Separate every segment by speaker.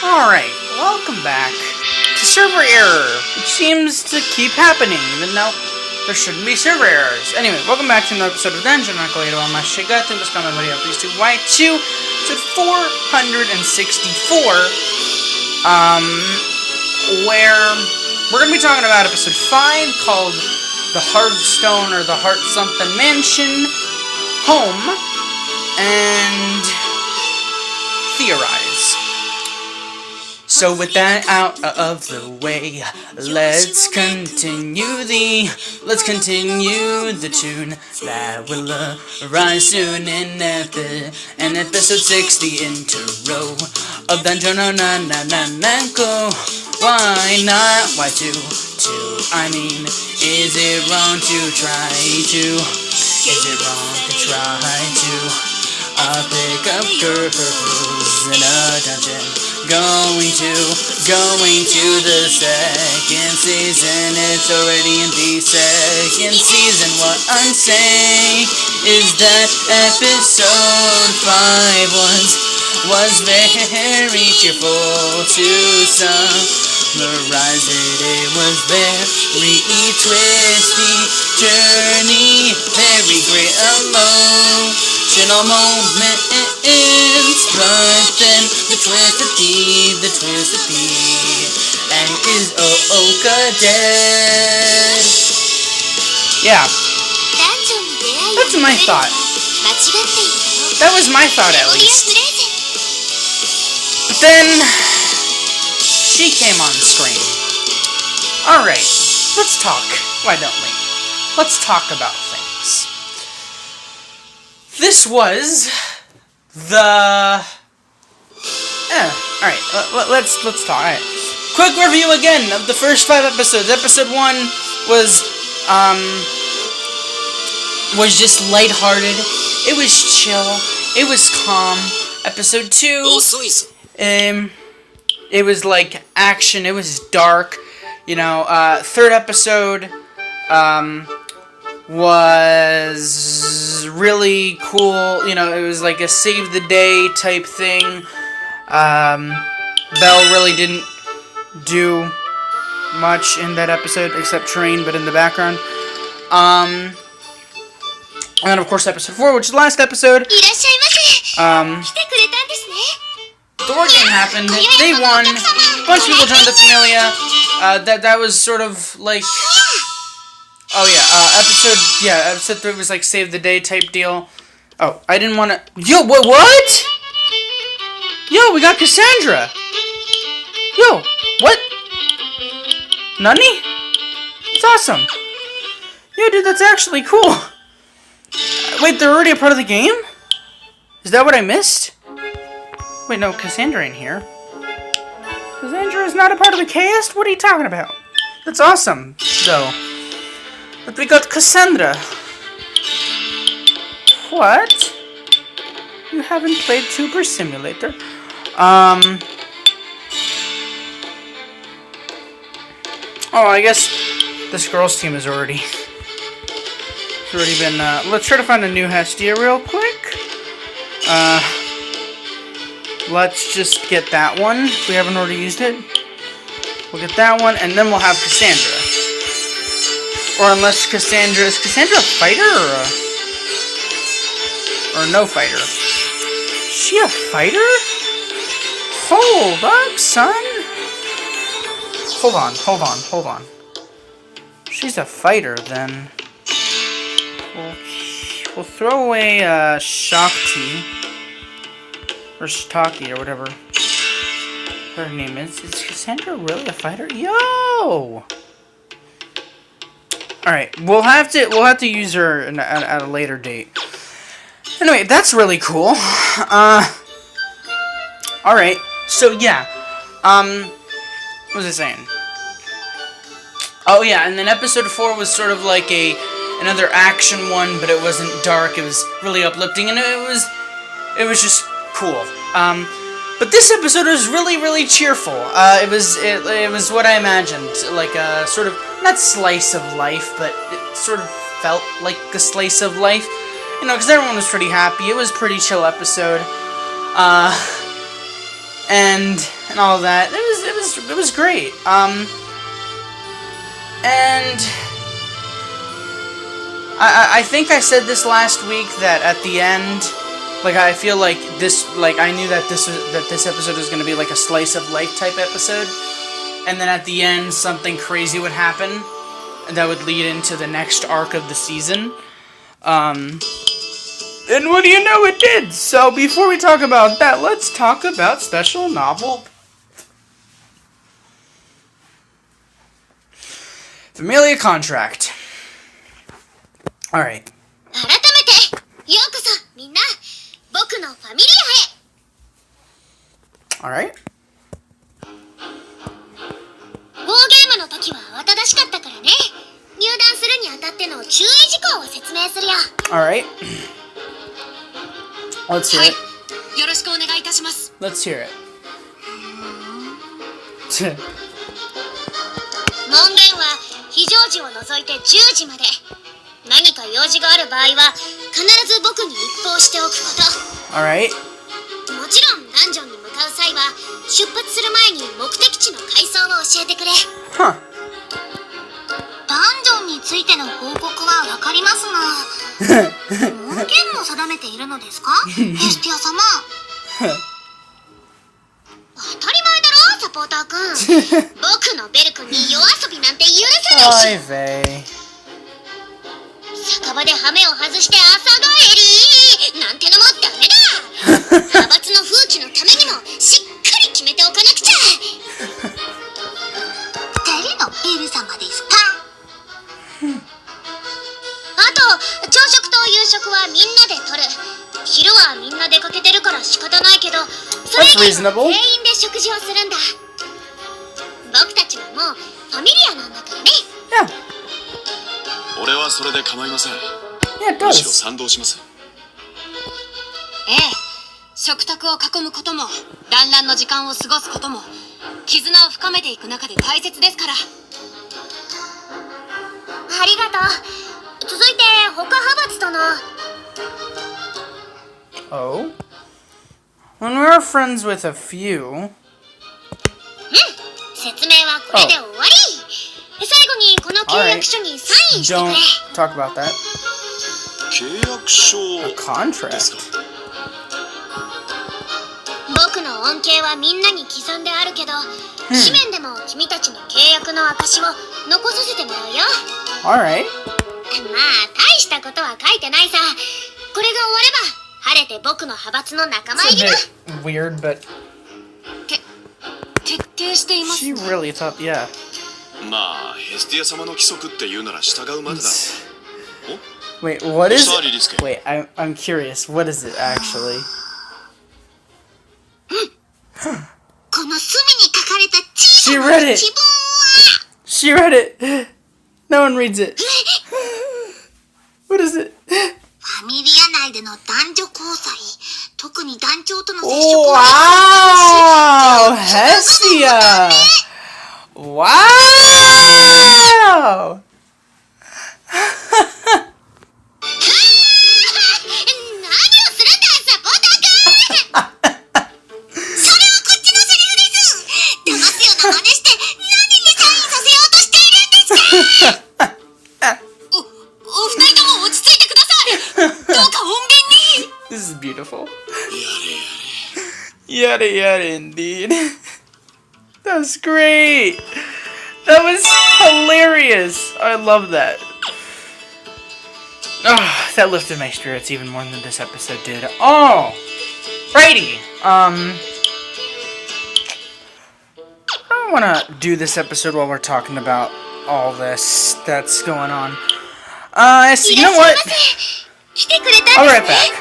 Speaker 1: Alright, welcome back to server error, which seems to keep happening, even though there shouldn't be server errors. Anyway, welcome back to another episode of Dungeon Arcade on my Shigat and this Memoria, Freese to Y2, episode 464, where we're going to be talking about episode 5 called The Hearthstone or the Heart Something Mansion Home, and Theorize. So with that out of the way, let's continue the tune that will arise soon in episode 60 intro of Dungeon Go. Why not? Why two? I mean, is it wrong to try to? Is it wrong to try to pick up girls in a dungeon? Going to the second season. It's already in the second season. What I'm saying is that episode 5 was very cheerful to summarize it. It was very twisty journey, very great emotional moments, but then the twist of the and is Ooka dead? Yeah, that's my thought. That was my thought, at least. But then she came on screen. Alright, let's talk. Why don't we? Let's talk about things. This was the... Alright, let's talk. Alright. Quick review again of the first 5 episodes. Episode 1 was just lighthearted. It was chill. It was calm. Episode 2, it was like action. It was dark. You know, third episode was really cool. You know, it was like a save the day type thing. Belle really didn't do much in that episode except train, but in the background. And then of course episode 4, which is the last episode. The war game happened. They won. A bunch of people joined the Familia. That was sort of like, episode 3 was like save the day type deal. Oh, I didn't want to. Yo, what? Yo, we got Cassandra. Yo, what? Nani? It's awesome. Yo, dude, that's actually cool. Wait, they're already a part of the game? Is that what I missed? Wait, no, Cassandra in here. Cassandra is not a part of the cast? What are you talking about? That's awesome, though. But we got Cassandra. What? You haven't played Super Simulator? Oh, I guess this girls' team has already been, let's try to find a new Hestia real quick. Let's just get that one, if we haven't already used it. We'll get that one, and then we'll have Cassandra. Or unless Cassandra... Is Cassandra a fighter, or no fighter? Is she a fighter? Hold up, son! Hold on. She's a fighter, then. We'll throw away, Shakti. Or Shtaki, or whatever her name is. Is Cassandra really a fighter? Yo! Alright, we'll have to use her at a later date. Anyway, that's really cool. Alright, so yeah. What was I saying? Oh yeah, and then episode 4 was sort of like another action one, but it wasn't dark, it was really uplifting, and it was just cool. But this episode was really, really cheerful. It was what I imagined, like a sort of, not slice of life, but it sort of felt like a slice of life. You know, because everyone was pretty happy. It was a pretty chill episode. and all that. It was great. And I think I said this last week that at the end, like, I feel like this, like, I knew that this episode was gonna be like a slice of life type episode, and then at the end something crazy would happen that would lead into the next arc of the season. And what do you know, it did! So before we talk about that, let's talk about special novel Familia Contract. Alright.
Speaker 2: 改めてようこそみんな僕のファミリアへ。
Speaker 1: Alright.
Speaker 2: ウォーゲームの時は慌ただしかったからね。入団するにあたっての注意事項を説明するよ。
Speaker 1: Alright. Let's hear it.
Speaker 2: よろしくお願いいたします。
Speaker 1: Let's hear it.
Speaker 2: 門限は非常時を除いて10時まで。何か用事がある場合は必ず僕に一報しておくこと。
Speaker 1: Alright.
Speaker 2: もちろんダンジョンに向かう際は出発する前に目的地の階層を教えてくれ。
Speaker 1: Huh.
Speaker 2: ダンジョンについての報告はわかりますが門限も定めているのですかヘスティア様。当たり前だろサポーターくん。僕のベル君に夜遊びなんて許さないし。
Speaker 1: Oy vey.
Speaker 2: 酒場でハメを外して朝帰りなんてのもダメだ。派閥の風紀のためにもしっかり決めておかなくちゃ。二人のエル様ですか。あと朝食と夕食はみんなでとる。昼はみんな出かけてるから仕方ないけど、それ以外は全員で食事をするんだ。僕たちはもうファミリアなんだからね。
Speaker 1: Yeah.
Speaker 3: 俺はそれで構いません。
Speaker 1: Yeah, it
Speaker 3: むしろ
Speaker 1: does.
Speaker 3: 賛同します。
Speaker 2: ええ、食卓を囲むことも団らんの時間を過ごすことも絆を深めていく中で大切ですから。ありがとう。続いて他派閥との。
Speaker 1: Oh. When we're friends with a few.
Speaker 2: 説明はこれで終わり。最後にこの契約書にサインしてくれ。
Speaker 1: Don't talk about that.
Speaker 3: 契約書
Speaker 1: A contract.
Speaker 3: ですか。
Speaker 2: 僕の恩恵はみんなに刻んであるけど、紙面でも君たちの契約の証を残させてもらうよ。
Speaker 1: Alright.
Speaker 2: まあ大したことは書いてないさ。これが終われば晴れて僕の派閥の仲間
Speaker 1: It's
Speaker 2: 入
Speaker 1: a
Speaker 2: りだ。
Speaker 1: bit weird, but
Speaker 2: 徹底しています。
Speaker 1: she really thought, yeah.
Speaker 3: まあヘスティア様の規則って言うなら従うまでだ。
Speaker 1: Wait, what is
Speaker 3: お座りリスケ。
Speaker 1: Wait, I'm curious. What is it actually?
Speaker 2: この隅に書かれた小
Speaker 1: She
Speaker 2: さ
Speaker 1: read
Speaker 2: な
Speaker 1: it.
Speaker 2: 一文は
Speaker 1: She read it. No one reads it. What is it?
Speaker 2: ファミリア内での男女交際、特に団長との接触
Speaker 1: Oh,
Speaker 2: を
Speaker 1: wow! Hestia! Wow!
Speaker 2: 何をするんだサポーターくん。それはこっちのセリフです。騙すような真似して何にサインさせようとしているんですか。お二人とも落ち着いてください。どうか穏便に。
Speaker 1: This is beautiful.
Speaker 3: やれやれ。
Speaker 1: Yada yada indeed. That was great. That was hilarious. I love that. Oh, that lifted my spirits even more than this episode did. Oh, righty. I don't want to do this episode while we're talking about all this that's going on. So you know what?
Speaker 2: 来てくれた
Speaker 1: I'll
Speaker 2: ん
Speaker 1: be
Speaker 2: です
Speaker 1: right
Speaker 2: ね。
Speaker 1: back.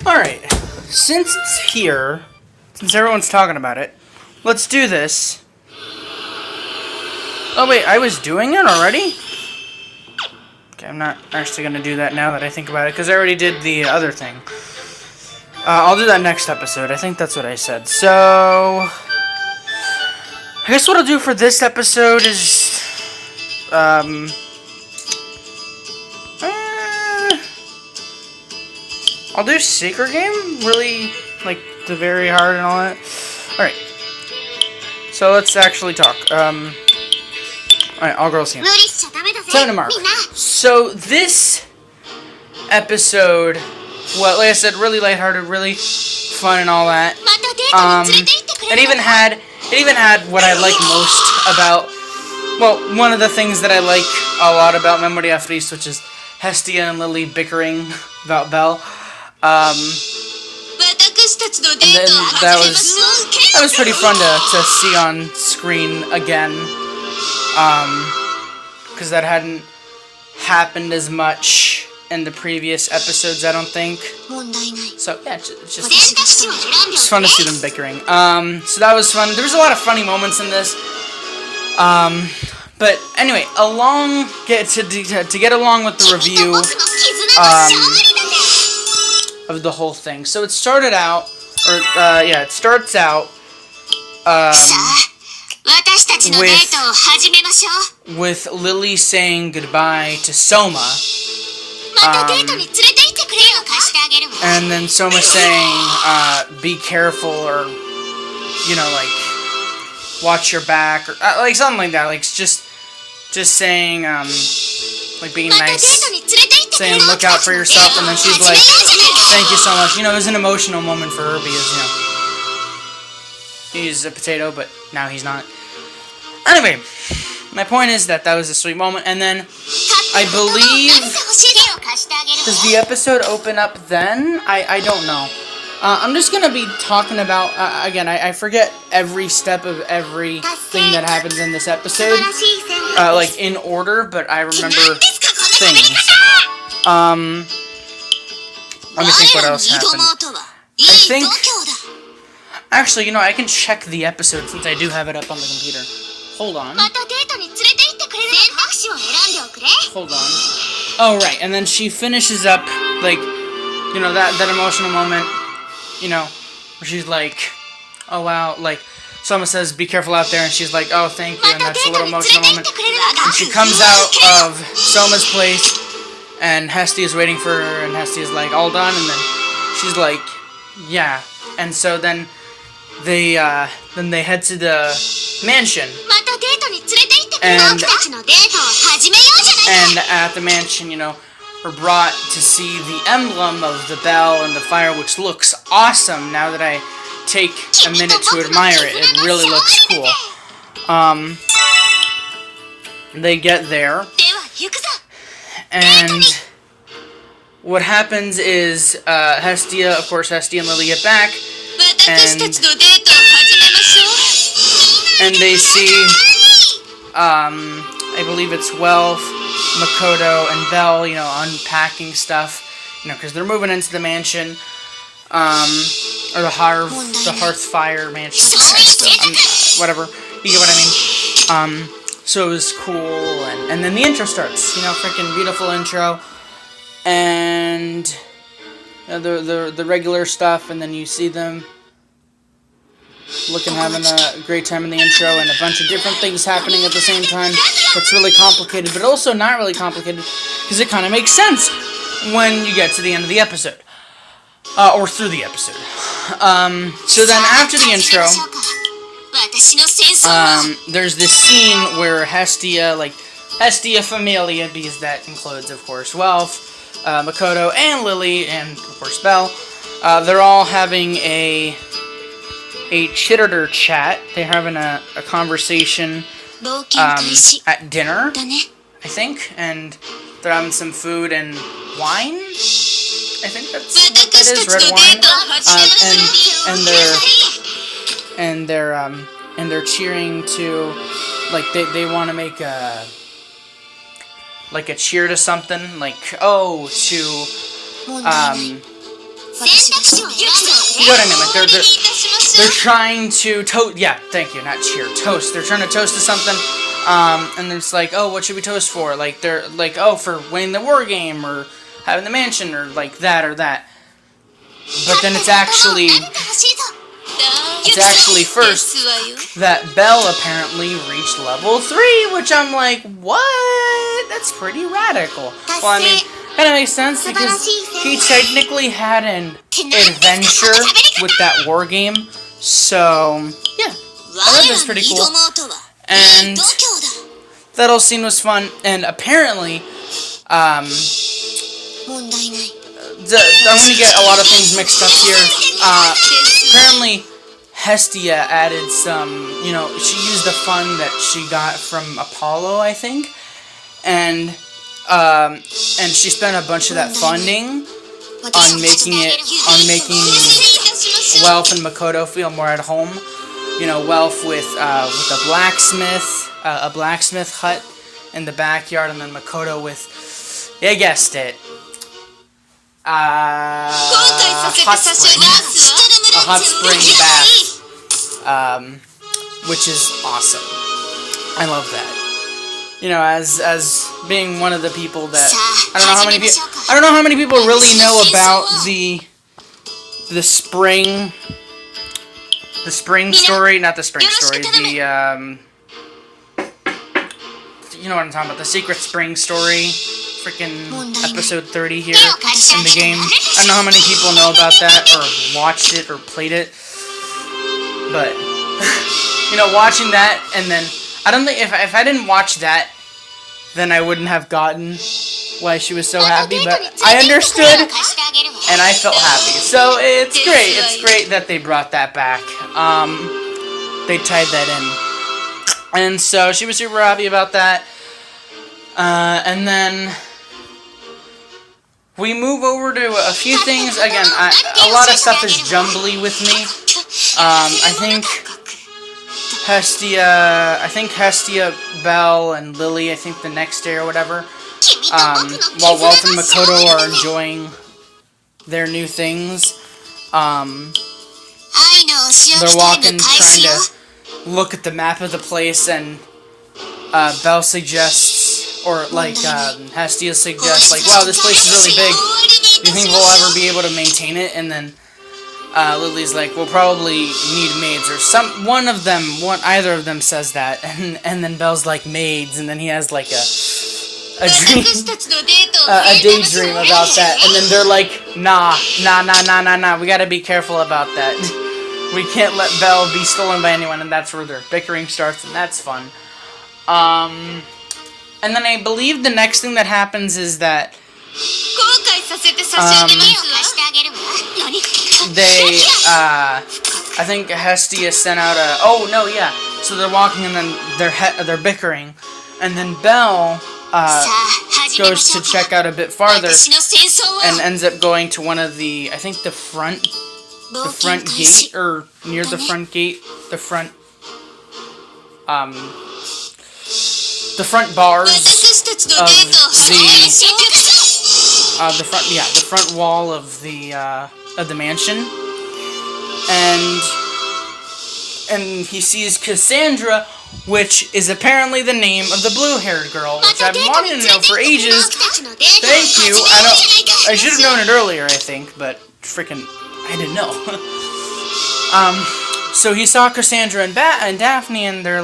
Speaker 1: Alright, since it's here, since everyone's talking about it, let's do this. Oh wait, I was doing it already? Okay, I'm not actually gonna do that now that I think about it, because I already did the other thing. I'll do that next episode, I think that's what I said. So, I guess what I'll do for this episode is, I'll do Sacred Game, really, like, the very hard and all that. Alright. So let's actually talk. Alright, all girls team.
Speaker 2: 無理しちゃダメだぜ
Speaker 1: Time to mark.
Speaker 2: みんな
Speaker 1: So this episode, well, like I said, really lighthearted, really fun and all that.
Speaker 2: またデートに連れて行ってくれ
Speaker 1: It
Speaker 2: る
Speaker 1: even
Speaker 2: の
Speaker 1: had what I like most about, well, one of the things that I like a lot about Memoria Freese, which is Hestia and Lily bickering about Belle.
Speaker 2: 私たちのデ
Speaker 1: And
Speaker 2: ー
Speaker 1: then
Speaker 2: トを
Speaker 1: that
Speaker 2: 始め
Speaker 1: was
Speaker 2: ましょう
Speaker 1: that was pretty fun to see on screen again, because that hadn't happened as much in the previous episodes, I don't think.
Speaker 2: 問題ない
Speaker 1: So yeah, it's just
Speaker 2: 選択肢を選んで
Speaker 1: it's
Speaker 2: お
Speaker 1: fun to
Speaker 2: く
Speaker 1: see
Speaker 2: れ
Speaker 1: them bickering. So that was fun. There was a lot of funny moments in this. But anyway, to get along with the
Speaker 2: 君と
Speaker 1: review
Speaker 2: 僕の絆の勝利だぜ
Speaker 1: of the whole thing. So it started out, it starts out
Speaker 2: さあ私たちのデートを始めましょう
Speaker 1: with Lily saying goodbye to Soma,
Speaker 2: またデートに連れて行ってくれよ貸してあげるわ
Speaker 1: and then Soma saying, "Be careful," or like watch your back, or like something like that. Like just saying, like being
Speaker 2: またデー
Speaker 1: nice,
Speaker 2: トに連れて行ってくれ
Speaker 1: saying
Speaker 2: る
Speaker 1: look out for yourself, and then she's like, "Thank you so much." It was an emotional moment for her because he's a potato, but now he's not. Anyway, my point is that was a sweet moment, and then I believe, does the episode open up then? I don't know. I'm just gonna be talking about, again, I forget every step of everything that happens in this episode, like in order, but I remember things. Let me think what else happened. I think, actually, I can check the episode since I do have it up on the computer. Hold on.
Speaker 2: またデートに連れて行ってくれる選択肢を選んでおくれ
Speaker 1: Hold on. Oh, right. And then she finishes up, like, that emotional moment, where she's like, oh, wow, like, someone says, be careful out there, and she's like, oh, thank you, and that's a little emotional moment. And she comes out of Soma's place, and Hestia's waiting for her, and Hestia's like, all done, and then she's like, yeah. And so then they head to the mansion.
Speaker 2: またデートに連れて行ってくれる僕たちのデートを始めようじゃない
Speaker 1: And at the mansion, we're brought to see the emblem of the bell and the fire, which looks awesome now that I take a minute to admire it. It really looks cool. They get there,
Speaker 2: では行くぞ
Speaker 1: and what happens is, Hestia and Lily get back,
Speaker 2: 私たちのデートを始めましょう
Speaker 1: and they see, I believe it's Wealth, Makoto, and Belle, unpacking stuff, because they're moving into the mansion, or the Hearthfire mansion, whatever, you get what I mean. So it was cool, and then the intro starts, freaking beautiful intro, and the regular stuff, and then you see them having a great time in the intro, and a bunch of different things happening at the same time. It's really complicated, but also not really complicated, because it kind of makes sense when you get to the end of the episode, or through the episode. So then after the intro, there's this scene where Hestia Familia, because that includes, of course, Wealth, Makoto, and Lily, and, of course, Belle, they're all having a chitter chat. They're having a conversation at dinner, I think, and they're having some food and wine. I think that's what that is, red wine. And they're cheering to, like, they want to make a cheer to something, like, oh, to you know what I mean? Like they're trying to toast. Yeah, thank you. Not cheer, toast. They're trying to toast to something. And it's like, oh, what should we toast for? Like they're like, oh, for winning the war game or having the mansion or like that or that. But then it's actually first that Belle apparently reached level 3, which I'm like, what? That's pretty radical. Well, I mean, kind of makes sense because he technically had an adventure with that war game. So, yeah, I thought that was pretty cool. And that whole scene was fun. And apparently, I'm going to get a lot of things mixed up here. Apparently, Hestia added some, she used the fund that she got from Apollo, I think. And she spent a bunch of that funding on making Welf and Makoto feel more at home. Welf with a blacksmith hut in the backyard, and then Makoto with, you guessed it, a hot spring bath, which is awesome. I love that. As being one of the people that I don't know how many people really know about the spring story, not the spring story, you know what I'm talking about, the secret spring story, freaking episode 30 here in the game. I don't know how many people know about that or watched it or played it, but watching that, and then I don't think if I didn't watch that, then I wouldn't have gotten why she was so happy, but I understood, and I felt happy. So it's great. It's great that they brought that back. They tied that in. And so she was super happy about that. And then we move over to a few things. Again, a lot of stuff is jumbly with me. I think Hestia, Belle, and Lily, I think the next day or whatever, while Welf and Makoto are enjoying their new things, they're walking, trying to look at the map of the place, and Belle suggests, or Hestia suggests, wow, this place is really big, do you think we'll ever be able to maintain it? And then Lily's like, we'll probably need maids, or either of them says that, and then Belle's like, maids, and then he has like a daydream about that, and then they're like, nah, we gotta be careful about that. We can't let Belle be stolen by anyone, and that's where their bickering starts, and that's fun. And then I believe the next thing that happens is that I think Hestia sent out so they're walking, and then they're bickering, and then Belle goes to check out a bit farther, and ends up going to one of the, I think the front gate, or near the front gate, the front bars of the front wall of the mansion, and he sees Cassandra, which is apparently the name of the blue-haired girl, which I've been wanting to know for ages. Thank you. I should have known it earlier, I think, but freaking, I didn't know. So he saw Cassandra and Daphne, and they're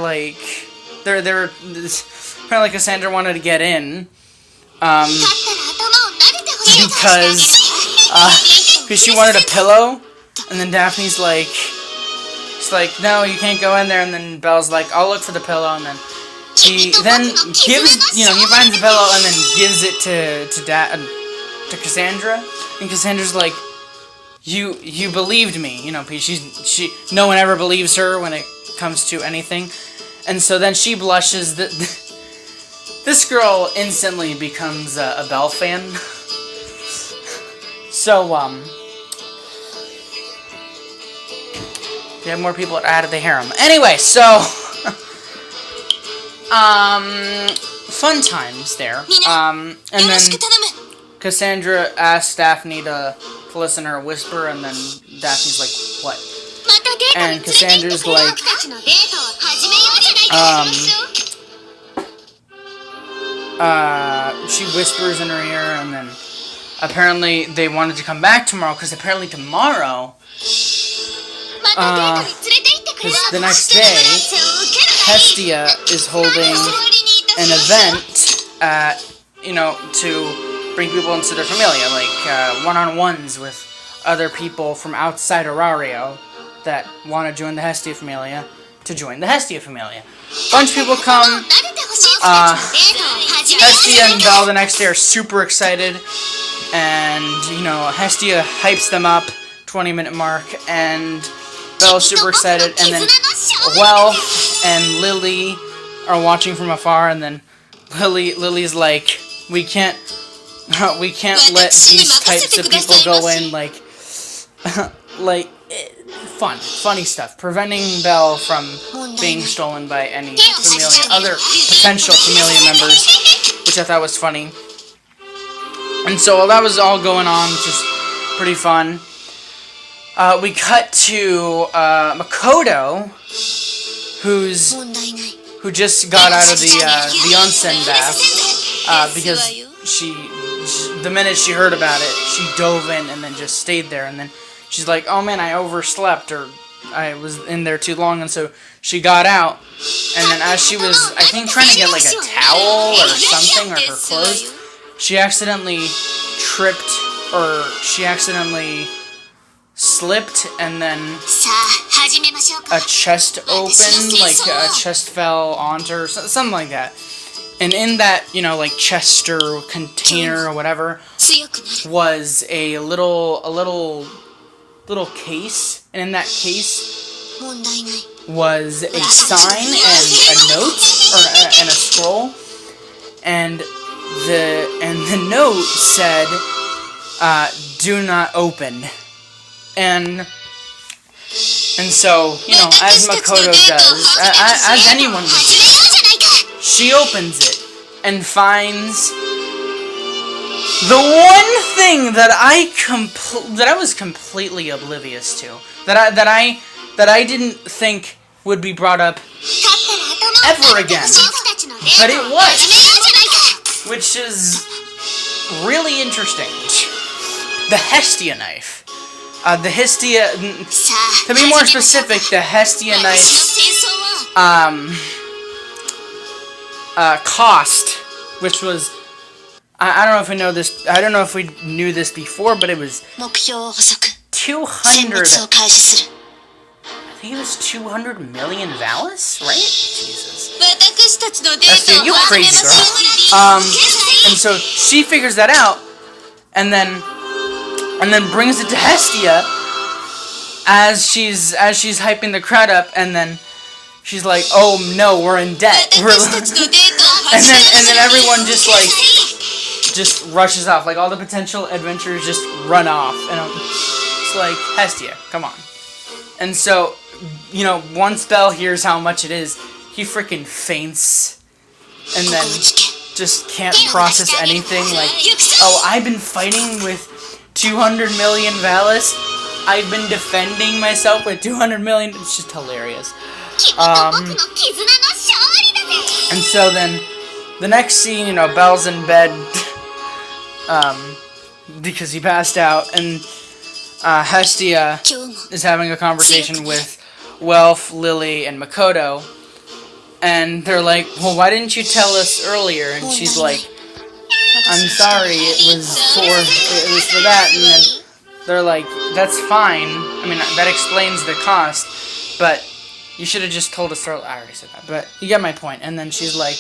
Speaker 1: apparently Cassandra wanted to get in, because she wanted a pillow, and then Daphne's like, no, you can't go in there, and then Belle's like, I'll look for the pillow, and then he gives, he finds the pillow, and then gives it to Cassandra, and Cassandra's like, you believed me, no one ever believes her when it comes to anything, and so then she blushes. This girl instantly becomes a Belle fan. So, you have more people added the harem. Anyway, so, fun times there. And then Cassandra asks Daphne to listen to her whisper, and then Daphne's like, what? And Cassandra's like, she whispers in her ear, and then apparently they wanted to come back tomorrow, because apparently tomorrow, because the next day, Hestia is holding an event, to bring people into their familia, like one-on-ones with other people from outside Orario that want to join the Hestia familia to join the Hestia familia. Bunch of people come. Hestia and Belle the next day are super excited, and you know, Hestia hypes them up, 20-minute mark, and Belle's super excited, and then Welf and Lily are watching from afar, and then Lily's like, we can't let these types of people go in, like funny stuff, preventing Belle from being stolen by any other potential familia members, which I thought was funny. And so while that was all going on, which is pretty fun, we cut to Makoto, who just got out of the onsen bath, because the minute she heard about it, she dove in and then just stayed there, and then she's like, oh man, I overslept, or I was in there too long, and so she got out, and then as she was, I think, trying to get like a towel or something, or her clothes, she accidentally tripped, or she accidentally slipped, and then a chest opened, like a chest fell onto her, something like that. And in that, you know, like chest or container or whatever, was a little case, and in that case was a sign and a note, and a scroll, and the note said, "Do not open." And so, you know, as Makoto does, as anyone would do, she opens it and finds the one thing that I was completely oblivious to, that I didn't think would be brought up ever again, but it was, which is really interesting. The Hestia knife. The Hestia, to be more specific, the Hestia knife's cost, which was, I don't know if we know this, I don't know if we knew this before, but it was 200, I think it was 200 million Valis, right? Jesus. Hestia, you crazy girl. And so she figures that out, and then brings it to Hestia as she's hyping the crowd up, and then she's like, "Oh no, we're in debt." and then everyone just rushes off, like all the potential adventurers just run off, and it's like, Hestia, come on. And so, you know, once Belle hears how much it is, he freaking faints, and then just can't process anything. Like, oh, I've been fighting with 200 million Valis. I've been defending myself with 200 million. It's just hilarious. And so then, the next scene, you know, Belle's in bed, because he passed out, and Hestia is having a conversation with Welf, Lily, and Makoto, and they're like, well, why didn't you tell us earlier? And she's like, I'm sorry, it was for that, and then they're like, that's fine, I mean, that explains the cost, but you should have just told us earlier. I already said that, but you get my point. And then she's like,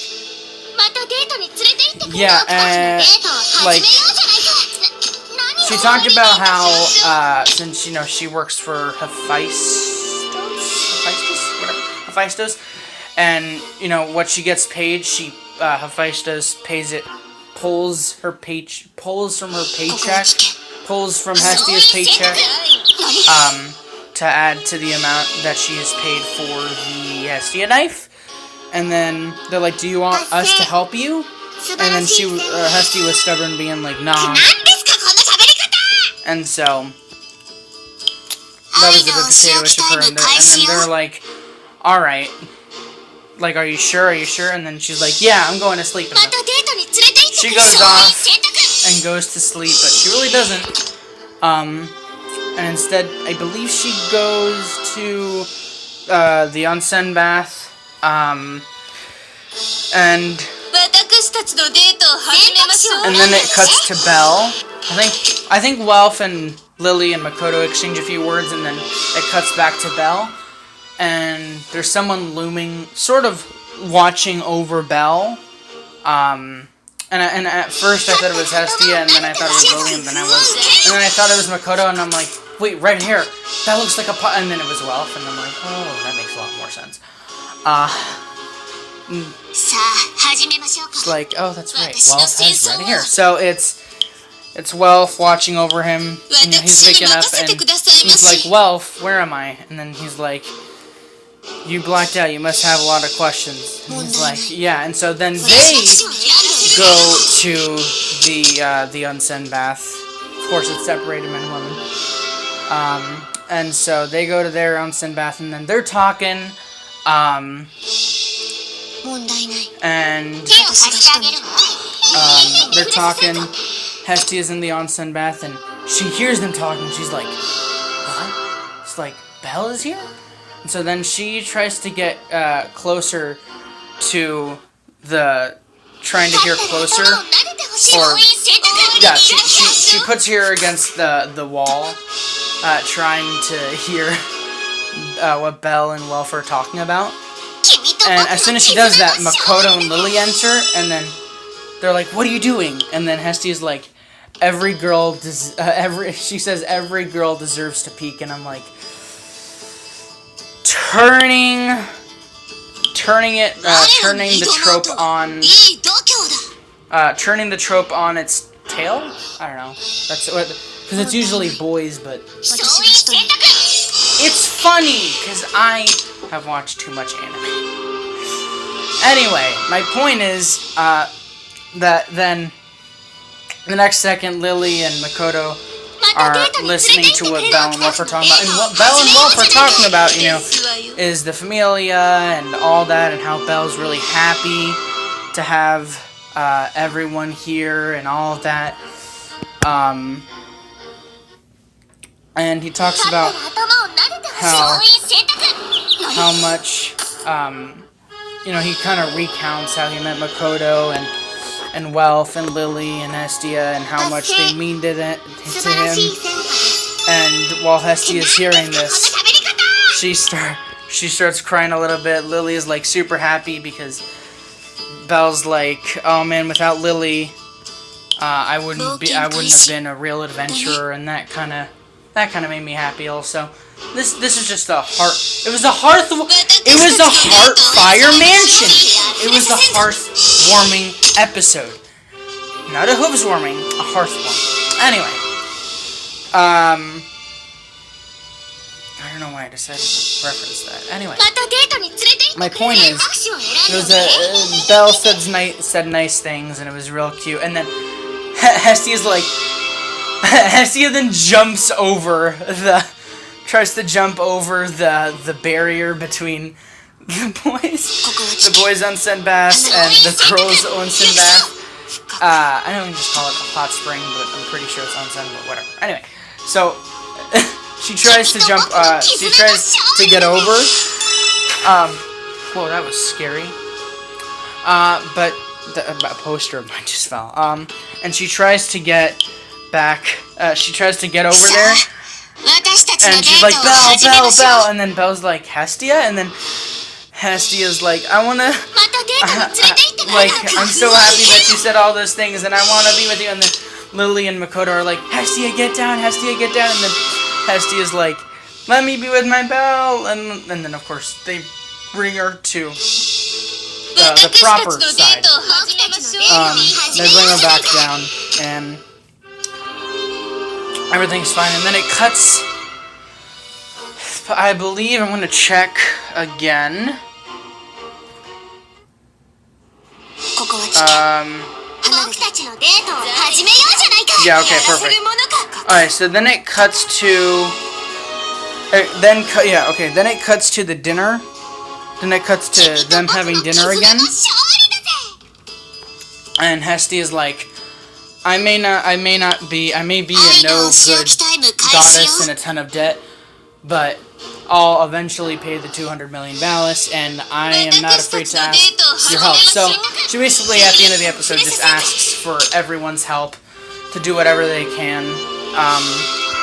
Speaker 1: yeah, like, she talked about how, since, you know, she works for Hephaestus, and, you know, what she gets paid, Hephaestus pays it, pulls from Hestia's paycheck, to add to the amount that she is paid for the Hestia knife. And then they're like, do you want us to help you? And then Hestia was stubborn, being like, nah. And so that was a bit potatoish of her, and then they're like, alright, like, are you sure? And then she's like, yeah, I'm going to sleep. And she goes off and goes to sleep, but she really doesn't. And instead, I believe she goes to the onsen bath, and And then it cuts to Belle. I think Welf and Lily and Makoto exchange a few words, and then it cuts back to Belle. And there's someone looming, sort of watching over Belle. And at first I thought it was Hestia, and then I thought it was Lily, and then I thought it was Makoto, and I'm like, wait, red hair. That looks like a pot. And then it was Welf, and I'm like, oh, that makes a lot more sense. It's like, oh, that's right. Welf has red hair. So it's Welf watching over him. You know, he's waking up, and he's like, Welf, where am I? And then he's like, you blacked out. You must have a lot of questions. And he's like, yeah. And so then they go to the onsen bath. Of course, it's separated men and women. And so they go to their onsen bath, and then they're talking. And they're talking. Hestia's in the onsen bath, and she hears them talking. She's like, what? It's like, Belle is here? And so then she tries to get closer to trying to hear closer. Or, yeah, she puts her against the wall, trying to hear what Belle and Welf are talking about. And as soon as she does that, Makoto and Lily enter, and then they're like, what are you doing? And then Hestia's like, every girl she says every girl deserves to peak, and I'm like, turning the trope on its tail? I don't know. That's what, because it's usually boys, but it's funny because I have watched too much anime. Anyway, my point is that then the next second, Lily and Makoto are listening to what Belle and Welf are talking about. And what Belle and Welf are talking about, you know, is the Familia and all that, and how Belle's really happy to have everyone here and all of that. And he talks about how much, you know, he kind of recounts how he met Makoto and Welf and Lily and Hestia and how much they mean to him. And while Hestia is hearing this, she starts crying a little bit. Lily is like super happy because Belle's like, oh man, without Lily, I wouldn't have been a real adventurer, and that kind of made me happy also. This is just a it was a Heartfire Mansion. It was a hearth-warming episode. Not a hooves warming, a hearth warming. Anyway. I don't know why I decided to reference that. Anyway. My point is, it was Belle said nice things, and it was real cute. And then Hestia's like, Hestia then tries to jump over the barrier between the boys' onsen bath and the girls' onsen bath. I don't just call it a hot spring, but I'm pretty sure it's onsen, but whatever. Anyway, so she tries to jump. She tries to get over. Whoa, that was scary. But a poster of mine just fell. And she tries to get back. She tries to get over there. And she's like, Belle, and then Belle's like, Hestia? And then Hestia's like, I'm so happy that you said all those things, and I wanna be with you. And then Lily and Makoto are like, Hestia, get down, and then Hestia's like, let me be with my Belle, and then of course, they bring her to the proper side. They bring her back down, and everything's fine, and then it cuts. I believe I'm going to check again. Yeah, okay, perfect. Alright, so then it cuts to... Then it cuts to the dinner. Then it cuts to them having dinner again. And Hestia's like, I may be a no good goddess in a ton of debt, but I'll eventually pay the 200 million ballast, and I am not afraid to ask your help. So she basically, at the end of the episode, just asks for everyone's help to do whatever they can,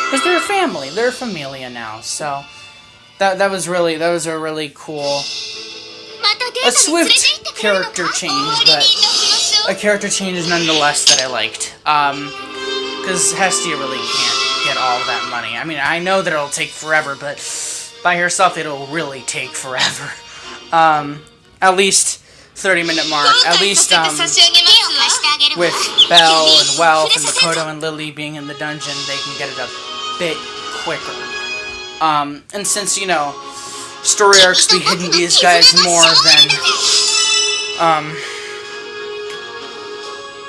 Speaker 1: because they're a family, they're a familia now. So that was a really cool, a swift character change, but a character change nonetheless that I liked. Because Hestia really can't get all of that money. I mean, I know that it'll take forever, but by herself it'll really take forever. At least 30-minute mark. At least with Belle and Wealth and Makoto and Lily being in the dungeon, they can get it a bit quicker. And since, you know, story arcs be hitting these guys more than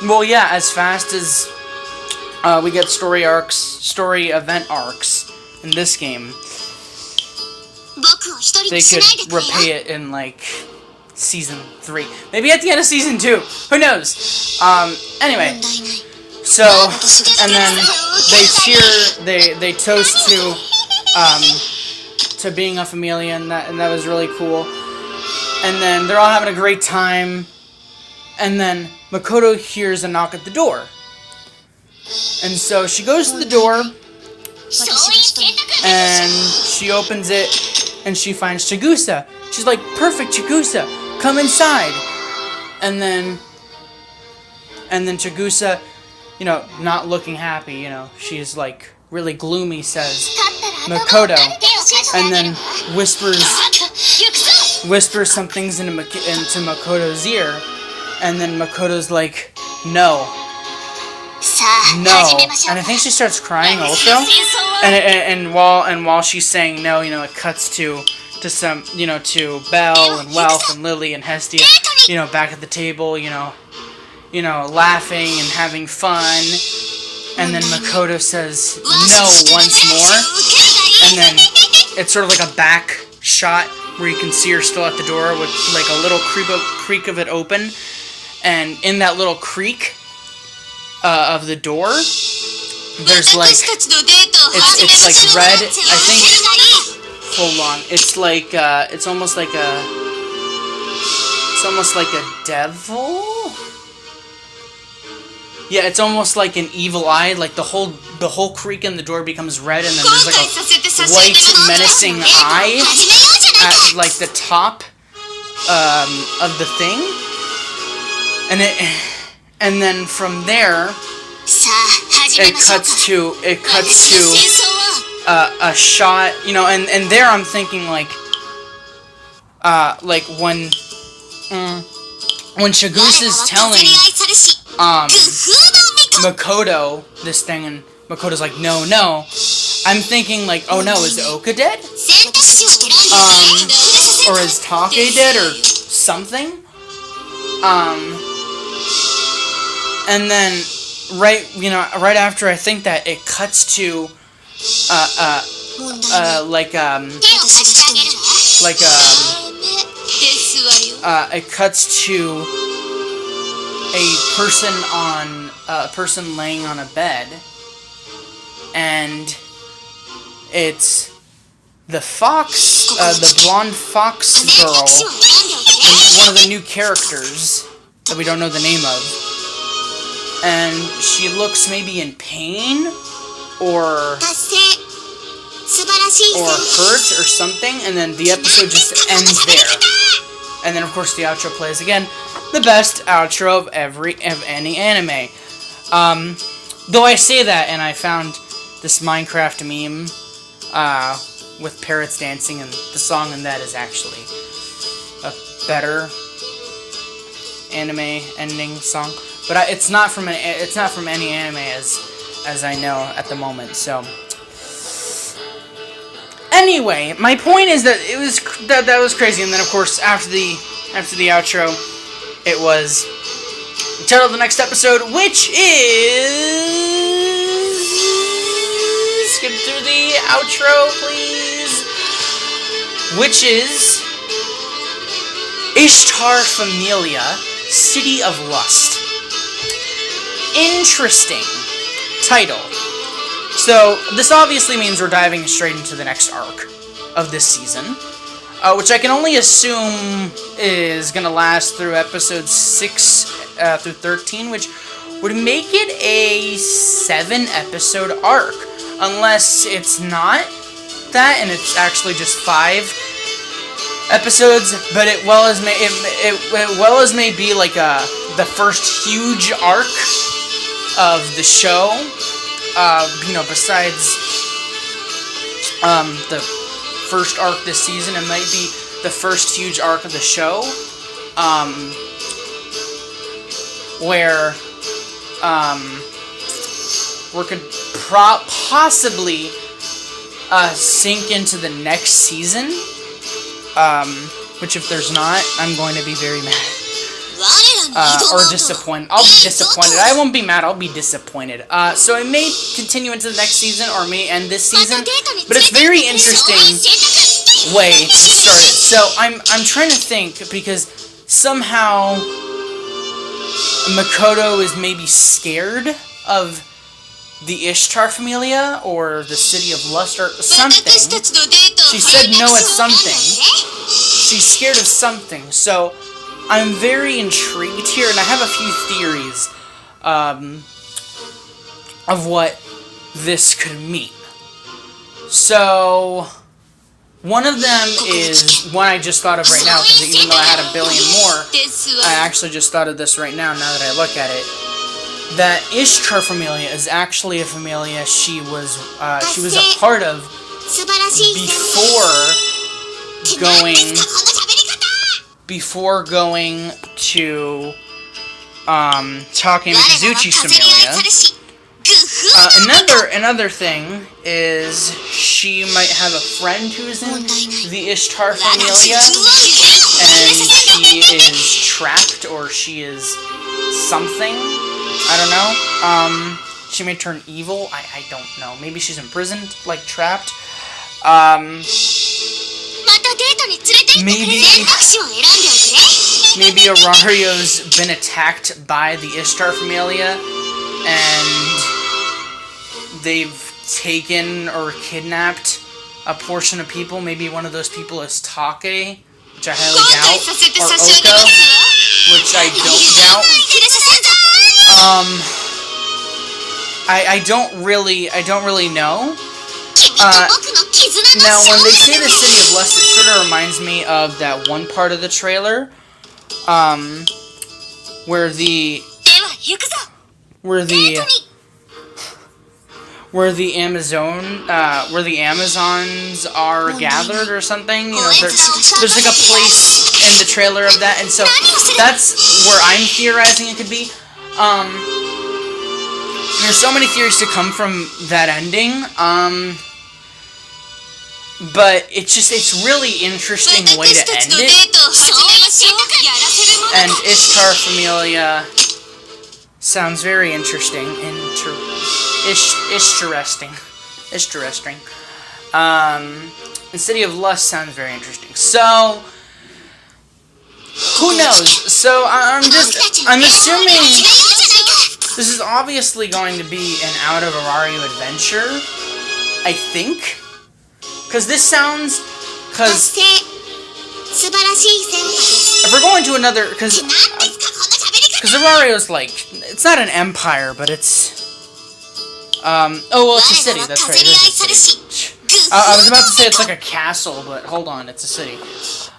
Speaker 1: well, yeah, as fast as we get story event arcs in this game, they could repay it in, like, Season 3. Maybe at the end of Season 2. Who knows? Anyway. So, and then they cheer, they toast to being a familia, and that was really cool. And then they're all having a great time, and then Makoto hears a knock at the door. And so she goes to the door, and she opens it, and she finds Chigusa. She's like, "Perfect, Chigusa, come inside." And then Chigusa, you know, not looking happy, you know, she's like really gloomy, says, "Makoto," and then whispers some things into Makoto's ear, and then Makoto's like, "No." And I think she starts crying also. And while she's saying no, you know, it cuts to some, you know, to Belle and Wealth and Lily and Hestia, you know, back at the table, you know, laughing and having fun. And then Makoto says no once more. And then it's sort of like a back shot where you can see her still at the door with like a little creak of it open. And in that little creak of the door, there's like, it's like red, I think, hold on, it's almost like a devil? Yeah, it's almost like an evil eye, like the whole creak in the door becomes red, and then there's like a white menacing eye at like the top of the thing. And then from there, it cuts to a shot, you know, and there I'm thinking like when Chigusa's telling Makoto this thing, and Makoto's like, no, I'm thinking like, oh no, is Oka dead? Or is Take dead or something? And then right after I think that, it cuts to it cuts to a person laying on a bed, and it's the fox, the blonde fox girl, one of the new characters that we don't know the name of. And she looks maybe in pain or hurt or something, and then the episode just ends there. And then of course the outro plays again, the best outro of any anime. Though I say that, and I found this Minecraft meme with parrots dancing, and the song in that is actually a better anime ending song. But it's not from any anime as I know at the moment. So anyway, my point is that it was that was crazy. And then of course after the outro, it was the title of the next episode, which is, skip through the outro, please. Which is Ishtar Familia, City of Lust. Interesting title. So this obviously means we're diving straight into the next arc of this season, which I can only assume is going to last through episodes 6 through 13, which would make it a 7-episode arc, unless it's not that and it's actually just 5 episodes. But it well as may be like the first huge arc of the show. Besides the first arc this season, it might be the first huge arc of the show, where we could possibly sink into the next season, which if there's not, I'm going to be very mad. Or disappointed. I'll be disappointed. I won't be mad, I'll be disappointed. So it may continue into the next season, or may end this season, but it's very interesting way to start it. So I'm trying to think, because somehow Makoto is maybe scared of the Ishtar Familia, or the City of Lust, or something. She said no at something. She's scared of something, so I'm very intrigued here, and I have a few theories of what this could mean. So, one of them is one I just thought of right now, because even though I had a billion more, I actually just thought of this right now that I look at it. That Ishtar Familia is actually a familia she was a part of before going to Take Mikazuchi's familia. Another thing is she might have a friend who's in the Ishtar Familia, and she is trapped, or she is something. I don't know. She may turn evil. I don't know. Maybe she's imprisoned, like trapped. Maybe Arario's been attacked by the Ishtar Familia, and they've taken or kidnapped a portion of people. Maybe one of those people is Take, which I highly doubt, or Oka, which I don't doubt. I don't really know. Now, when they say the City of Lust, it sort of reminds me of that one part of the trailer, where the Amazons are gathered or something. You know, there's like a place in the trailer of that, and so that's where I'm theorizing it could be. There's so many theories to come from that ending, but it's really interesting way to end it. And Ishtar Familia sounds very interesting. Interesting. And City of Lust sounds very interesting. So, who knows? So I'm assuming this is obviously going to be an Out of Arario adventure, I think. Because this sounds... Because if we're going to another... Because Arario's like... It's not an empire, but it's... it's a city. That's right, it is a city. I was about to say it's like a castle, but hold on, it's a city.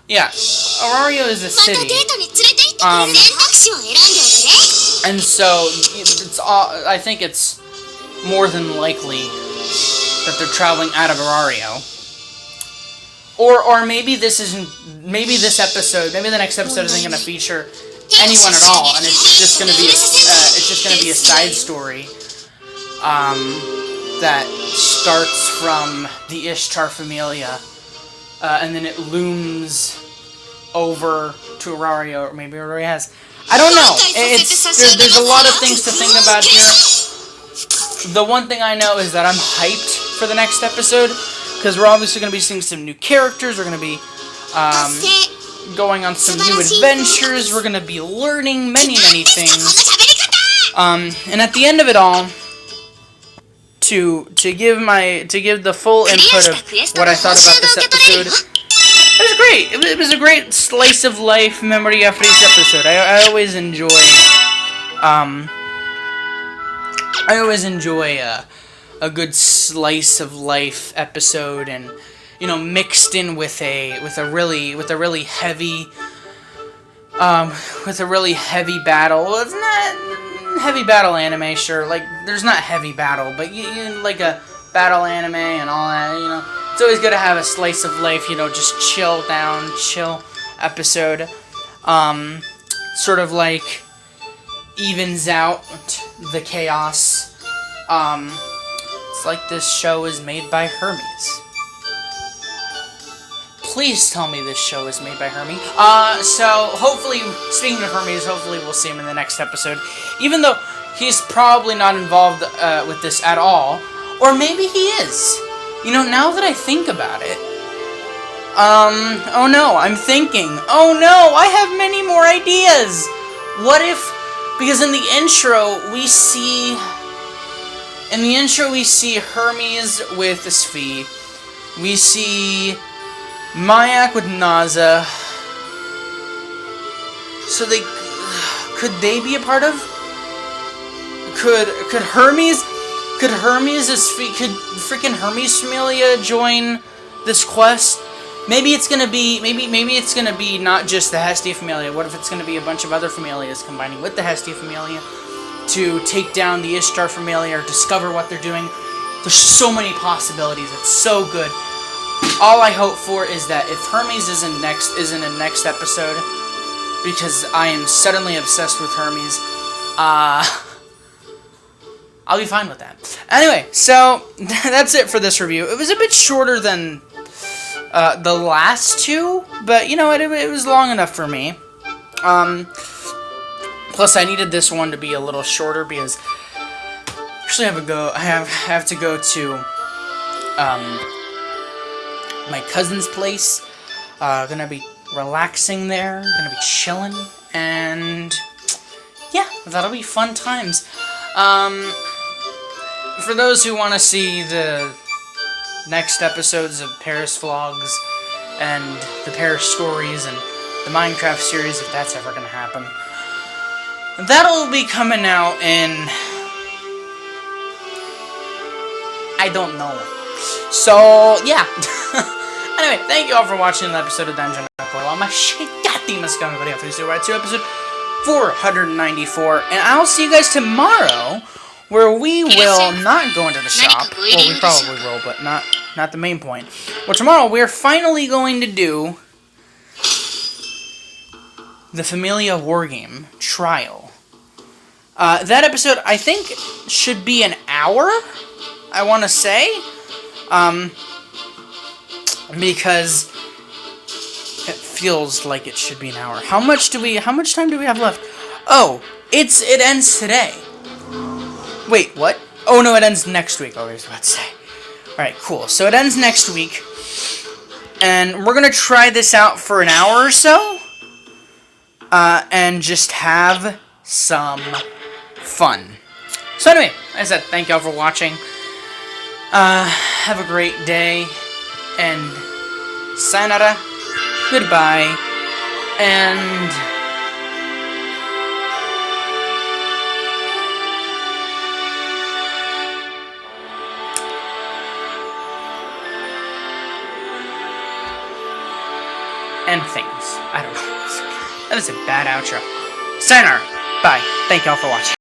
Speaker 1: Yeah, Arario is a city. And so, I think it's more than likely that they're traveling out of Arario. Or maybe this episode, maybe the next episode isn't going to feature anyone at all, and it's just going to be a side story that starts from the Ishtar Familia, and then it looms over to Arario, or maybe Arario has. I don't know. There's a lot of things to think about here. The one thing I know is that I'm hyped for the next episode, because we're obviously going to be seeing some new characters. We're going to be going on some new adventures. We're going to be learning many, many things. And at the end of it all, give the full input of what I thought about this episode. It was great. It was a great slice of life Memoria Freese episode. I always enjoy a good slice of life episode, and mixed in with a really heavy battle. Well, it's not heavy battle anime, sure. Like, there's not heavy battle, but you like a battle anime and all that. It's always good to have a slice of life. Just chill episode. Sort of like evens out the chaos. It's like this show is made by Hermes. Please tell me this show is made by Hermes. So hopefully, speaking of Hermes, hopefully we'll see him in the next episode. Even though he's probably not involved with this at all. Or maybe he is. Now that I think about it. Oh no, I'm thinking. Oh no, I have many more ideas. What if, because in the intro we see Hermes with the Sphy. We see Mayak with Naza. So could they be a part of? Could Hermes could freaking Hermes Familia join this quest? Maybe it's gonna be not just the Hestia Familia. What if it's gonna be a bunch of other Familias combining with the Hestia Familia to take down the Ishtar Familia or discover what they're doing? There's so many possibilities. It's so good. All I hope for is that if Hermes isn't in next episode, because I am suddenly obsessed with Hermes, I'll be fine with that. Anyway, so that's it for this review. It was a bit shorter than the last two, but it was long enough for me. Plus, I needed this one to be a little shorter because actually I have to go to my cousin's place. Gonna be relaxing there. Gonna be chilling, and yeah, that'll be fun times. For those who want to see the next episodes of Paris Vlogs and the Paris Stories and the Minecraft series, if that's ever gonna happen, that'll be coming out in, I don't know. So yeah. Anyway, thank you all for watching the episode of Dungeon Portal. Ma scegliatemi Memoria Freese right to episode 494, and I'll see you guys tomorrow, where we will not go into the shop. Well, we probably will, but not the main point. Well, tomorrow we're finally going to do the Familia Wargame Trial. That episode, I think, should be an hour, I want to say. Because it feels like it should be an hour. How much time do we have left? Oh, it ends today. Wait, what? Oh no, it ends next week, I was about to say. Alright, cool. So it ends next week. And we're gonna try this out for an hour or so. And just have some fun. So anyway, like I said, thank y'all for watching. Have a great day. And sayonara, goodbye, and things. I don't know. That is a bad outro. Sayonara. Bye. Thank y'all for watching.